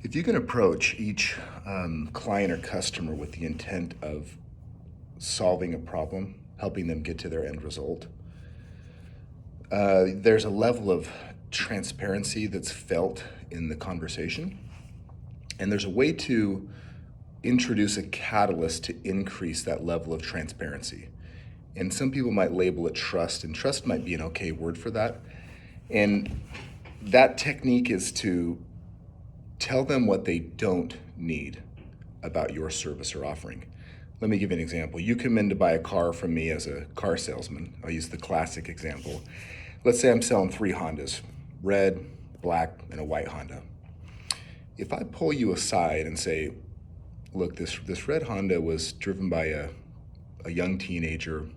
If you can approach each client or customer with the intent of solving a problem, helping them get to their end result, there's a level of transparency that's felt in the conversation, and there's a way to introduce a catalyst to increase that level of transparency. And some people might label it trust, and trust might be an okay word for that. And that technique is to tell them what they don't need about your service or offering. Let me give you an example. You come in to buy a car from me as a car salesman. I'll use the classic example. Let's say I'm selling 3 Hondas, red, black, and a white Honda. If I pull you aside and say, look, this red Honda was driven by a young teenager.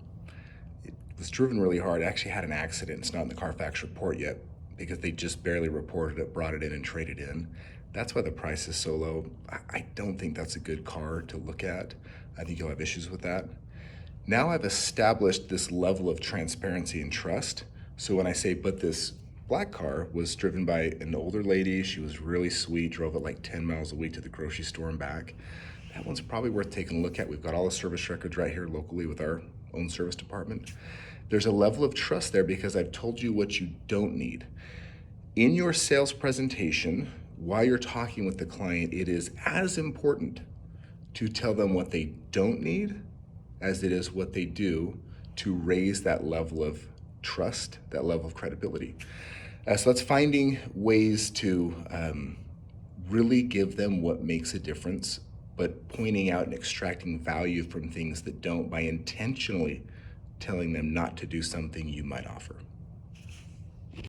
It was driven really hard. It actually had an accident. It's not in the Carfax report yet because they just barely reported it, brought it in, and traded in. That's why the price is so low. I don't think that's a good car to look at. I think you'll have issues with that. Now I've established this level of transparency and trust. So when I say, but this black car was driven by an older lady, she was really sweet, drove it like 10 miles a week to the grocery store and back. That one's probably worth taking a look at. We've got all the service records right here locally with our own service department. There's a level of trust there because I've told you what you don't need. In your sales presentation, while you're talking with the client, it is as important to tell them what they don't need as it is what they do to raise that level of trust, that level of credibility. So that's finding ways to really give them what makes a difference, but pointing out and extracting value from things that don't by intentionally telling them not to do something you might offer.